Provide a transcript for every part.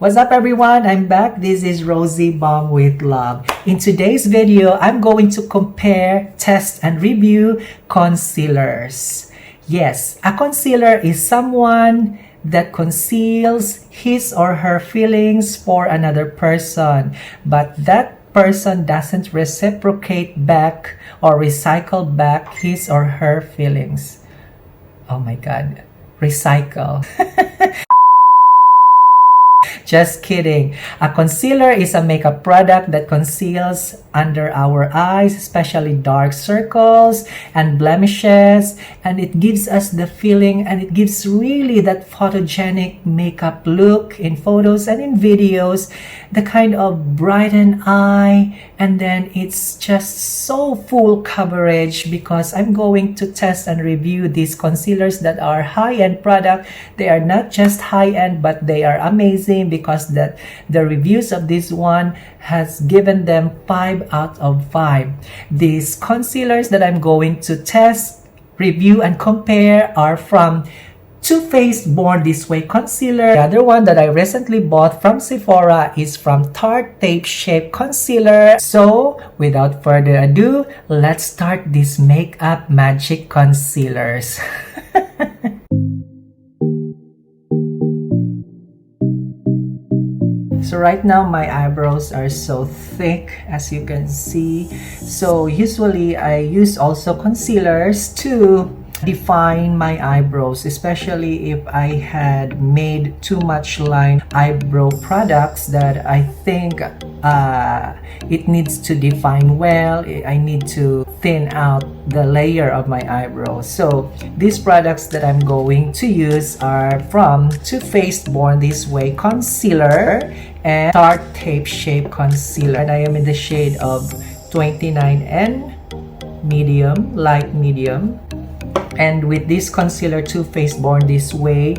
What's up everyone? I'm back. This is Rosie Bomb with Love. In today's video, I'm going to compare, test, and review concealers. Yes, a concealer is someone that conceals his or her feelings for another person, but that person doesn't reciprocate back or recycle back his or her feelings. Oh my God, recycle. Just kidding. A concealer is a makeup product that conceals under our eyes, especially dark circles and blemishes, and it gives us the feeling, and it gives really that photogenic makeup look in photos and in videos, the kind of brighten eye, and then it's just so full coverage because I'm going to test and review these concealers that are high-end product. They are not just high-end, but they are amazing because that the reviews of this one has given them 5 out of 5. These concealers that I'm going to test, review, and compare are from Too Faced Born This Way Concealer. The other one that I recently bought from Sephora is from Tarte Tape Shape Concealer. So, without further ado, let's start these makeup magic concealers. So right now my eyebrows are so thick, as you can see. So usually I use also concealers to define my eyebrows, especially if I had made too much line eyebrow products that I think it needs to define well. I need to thin out the layer of my eyebrows. So these products that I'm going to use are from Too Faced Born This Way Concealer and Tarte Tape Shape Concealer, and I am in the shade of 29N medium, light medium. And with this concealer Too Faced Born This Way,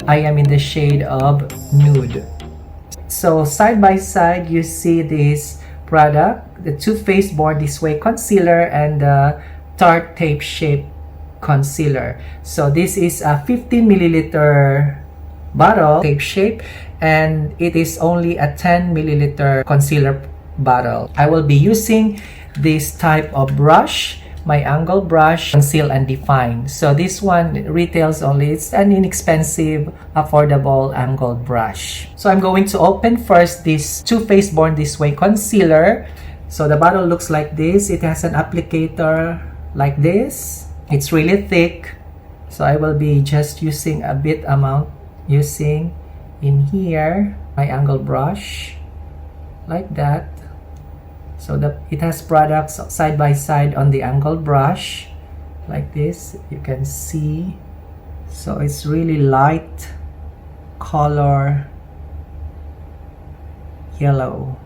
I am in the shade of nude. So side by side you see this product, the Too Faced Born This Way concealer and the Tarte Tape Shape concealer. So this is a 15 milliliter bottle, tape shape, and it is only a 10 milliliter concealer bottle. I will be using this type of brush, my angle brush, conceal and define. So this one retails only, it's an inexpensive, affordable angled brush. So I'm going to open first this Too Faced Born This Way concealer. So the bottle looks like this. It has an applicator like this. It's really thick. So I will be just using a bit amount, using in here my angle brush like that. So it has products side by side on the angle brush like this, you can see. So it's really light color yellow.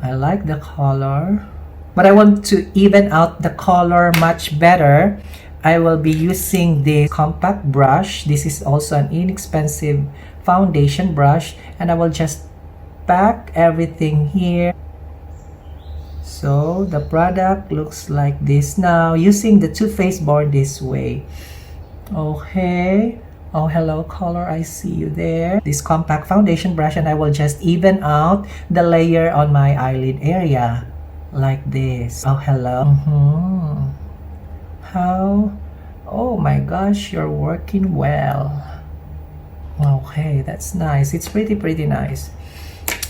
I like the color, but I want to even out the color much better. I will be using this compact brush. This is also an inexpensive foundation brush, and I will just pack everything here. So the product looks like this now, using the Too Faced Born This Way. Okay. Oh, hello color, I see you there. This compact foundation brush, and I will just even out the layer on my eyelid area like this. Oh, hello. How? Oh my gosh, you're working well. Okay, that's nice. It's pretty nice.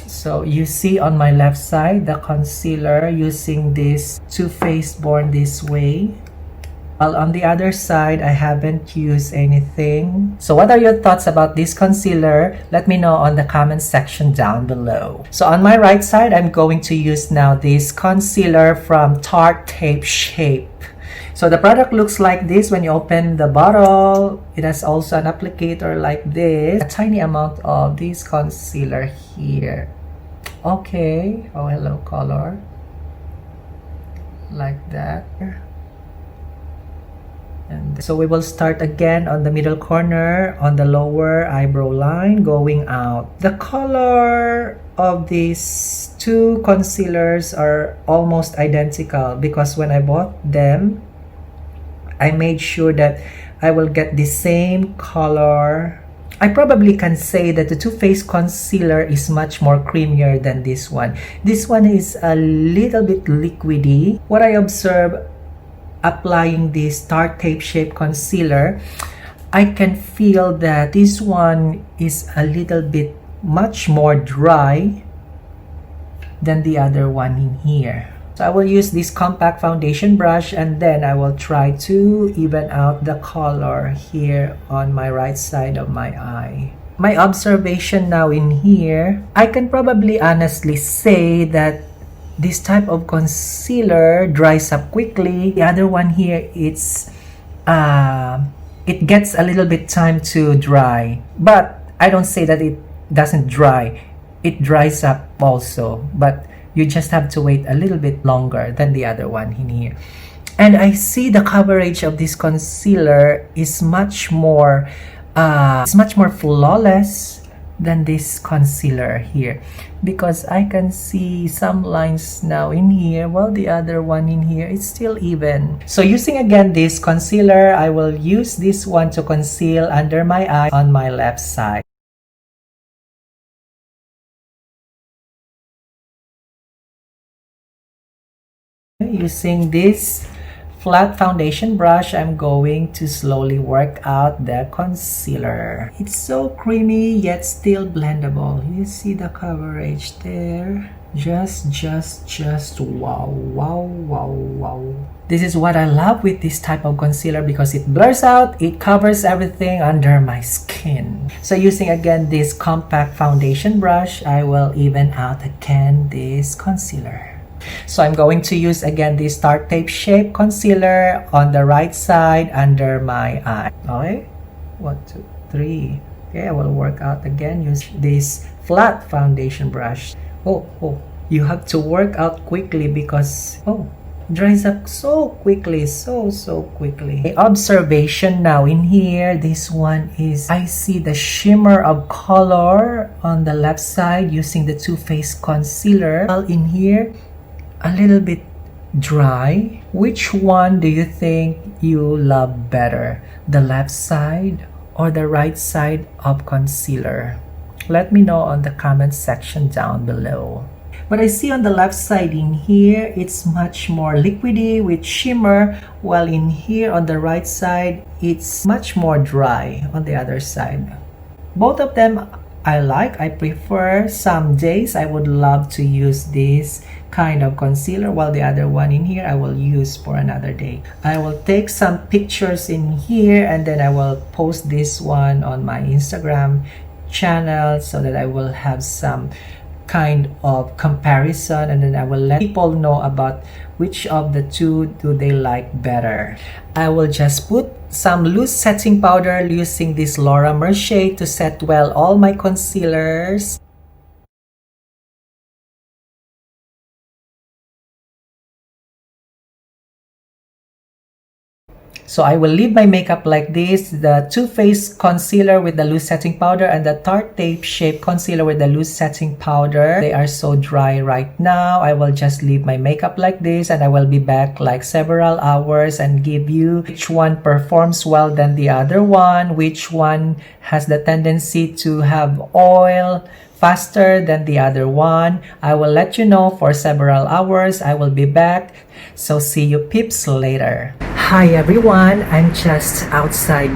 So you see on my left side the concealer using this Too Faced Born This Way. While on the other side, I haven't used anything. So what are your thoughts about this concealer? Let me know on the comment section down below. So on my right side, I'm going to use now this concealer from Tarte Tape Shape. So the product looks like this when you open the bottle. It has also an applicator like this. A tiny amount of this concealer here. Okay. Oh, hello color. Like that. And so we will start again on the middle corner on the lower eyebrow line going out. The color of these two concealers are almost identical because when I bought them, I made sure that I will get the same color. I probably can say that the Too Faced concealer is much more creamier than this one. This one is a little bit liquidy. What I observe applying this Tarte shape concealer, I can feel that this one is a little bit much more dry than the other one in here. So I will use this compact foundation brush and then I will try to even out the color here on my right side of my eye. My observation now in here, I can probably honestly say that this type of concealer dries up quickly. The other one here, it gets a little bit time to dry. But I don't say that it doesn't dry. It dries up also. But you just have to wait a little bit longer than the other one in here. And I see the coverage of this concealer is much more flawless than this concealer here, because I can see some lines now in here while the other one in here is still even. So using again this concealer, I will use this one to conceal under my eye on my left side. Using this flat foundation brush, I'm going to slowly work out the concealer. It's so creamy yet still blendable. You see the coverage there? Just wow, wow, wow, wow. This is what I love with this type of concealer because it blurs out, it covers everything under my skin. So using again this compact foundation brush, I will even out again this concealer. So I'm going to use again this Tarte shape concealer on the right side under my eye. Okay, 1, 2, 3. Okay, I will work out again. Use this flat foundation brush. Oh, you have to work out quickly because dries up so quickly, so quickly. The observation now in here, this one is, I see the shimmer of color on the left side using the Too Faced concealer. While in here, a little bit dry. Which one do you think you love better? The left side or the right side of concealer? Let me know on the comment section down below. But I see on the left side in here, it's much more liquidy with shimmer, while in here on the right side, it's much more dry on the other side. Both of them I prefer. Some days I would love to use this kind of concealer, while the other one in here I will use for another day. I will take some pictures in here and then I will post this one on my Instagram channel so that I will have some kind of comparison, and then I will let people know about which of the two do they like better. I will just put some loose setting powder using this Laura Mercier to set well all my concealers. So I will leave my makeup like this, the Too Faced concealer with the loose setting powder and the Tarte shape concealer with the loose setting powder. They are so dry right now. I will just leave my makeup like this and I will be back like several hours and give you which one performs well than the other one, which one has the tendency to have oil faster than the other one. I will let you know for several hours. I will be back. So see you peeps later. Hi everyone, I'm just outside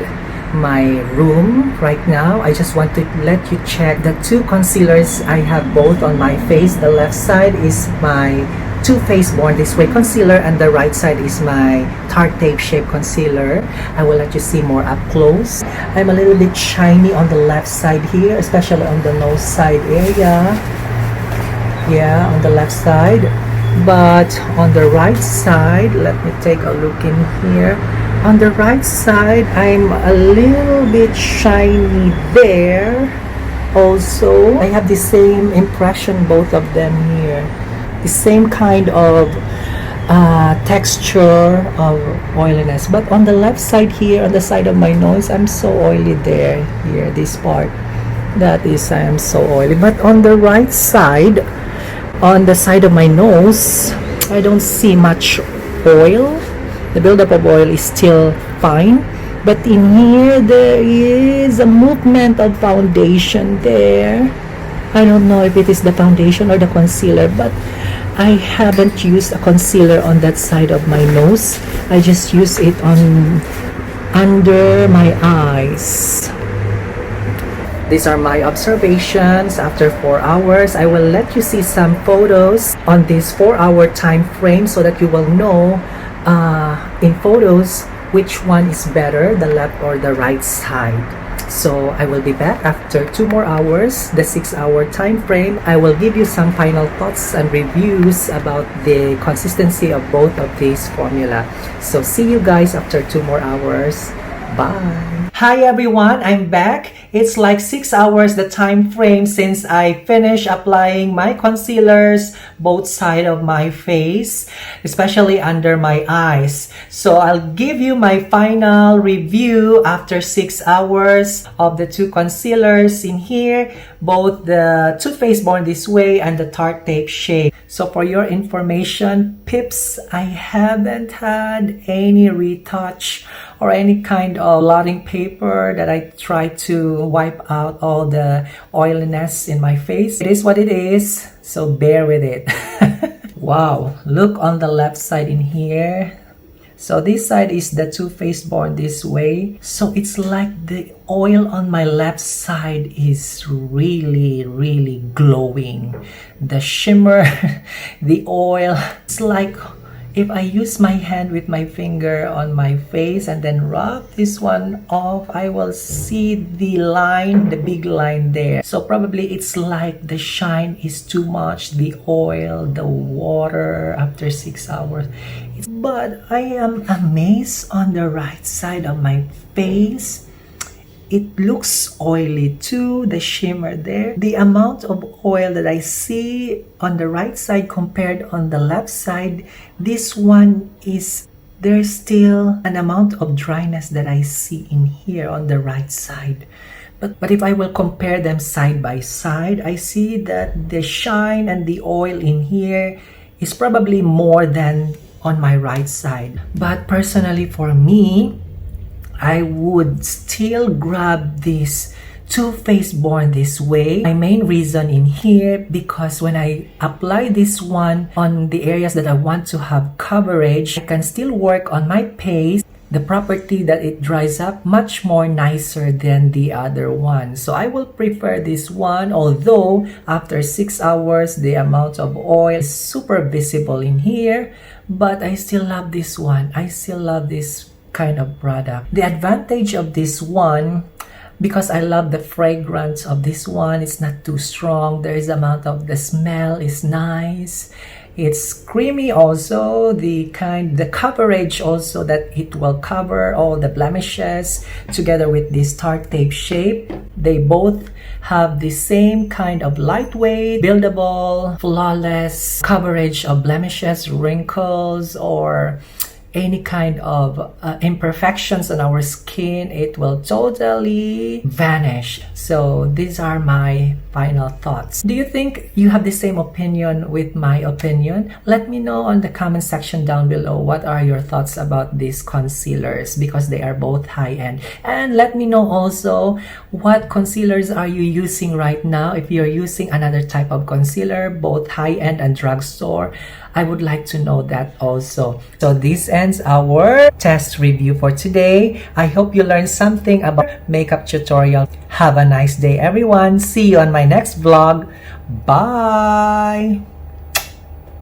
my room right now. I just want to let you check the two concealers I have both on my face. The left side is my Too Faced Born This Way concealer and the right side is my Tarte shape concealer. I will let you see more up close. I'm a little bit shiny on the left side here, especially on the nose side area. Yeah, on the left side. But on the right side, let me take a look in here. On the right side, I'm a little bit shiny there. Also, I have the same impression, both of them here. The same kind of texture of oiliness. But on the left side here, on the side of my nose, I'm so oily there. Here, this part. That is, I am so oily. But on the right side, on the side of my nose, I don't see much oil. The buildup of oil is still fine. But in here, there is a movement of foundation there. I don't know if it is the foundation or the concealer, but I haven't used a concealer on that side of my nose. I just use it on under my eyes. These are my observations after 4 hours. I will let you see some photos on this 4-hour time frame so that you will know in photos which one is better, the left or the right side. So I will be back after 2 more hours, the 6-hour time frame. I will give you some final thoughts and reviews about the consistency of both of these formula. So see you guys after 2 more hours. Bye. Hi everyone, I'm back. It's like 6 hours the time frame since I finished applying my concealers both sides of my face, especially under my eyes. So I'll give you my final review after 6 hours of the 2 concealers in here, both the Too Faced Born This Way and the Tarte shade. So for your information, pips, I haven't had any retouch or any kind of blotting paper that I try to wipe out all the oiliness in my face. It is what it is, so bear with it. Wow, look on the left side in here. So this side is the Too Faced Born This Way. So it's like the oil on my left side is really glowing. The shimmer, the oil, it's like if I use my hand with my finger on my face and then rub this one off, I will see the line, the big line there. So probably it's like the shine is too much, the oil, the water after 6 hours. But I am amazed on the right side of my face. It looks oily too, the shimmer there. The amount of oil that I see on the right side compared on the left side, this one is, there's still an amount of dryness that I see in here on the right side. But if I will compare them side by side, I see that the shine and the oil in here is probably more than on my right side. But personally for me, I would still grab this Too Faced Born This Way. My main reason in here, because when I apply this one on the areas that I want to have coverage, I can still work on my pace. The property that it dries up much more nicer than the other one. So I will prefer this one, although after 6 hours, the amount of oil is super visible in here. But I still love this one. I still love this kind of product. The advantage of this one, because I love the fragrance of this one, it's not too strong. There is amount of the smell is nice. It's creamy also. The coverage also that it will cover all the blemishes together with this Tarte shape. They both have the same kind of lightweight, buildable, flawless coverage of blemishes, wrinkles, or any kind of imperfections on our skin. It will totally vanish. So these are my final thoughts. Do you think you have the same opinion with my opinion? Let me know on the comment section down below what are your thoughts about these concealers, because they are both high-end. And let me know also what concealers are you using right now. If you're using another type of concealer, both high-end and drugstore, I would like to know that also. So this ends our test review for today. I hope you learned something about makeup tutorial. Have a nice day everyone. See you on my next vlog. Bye!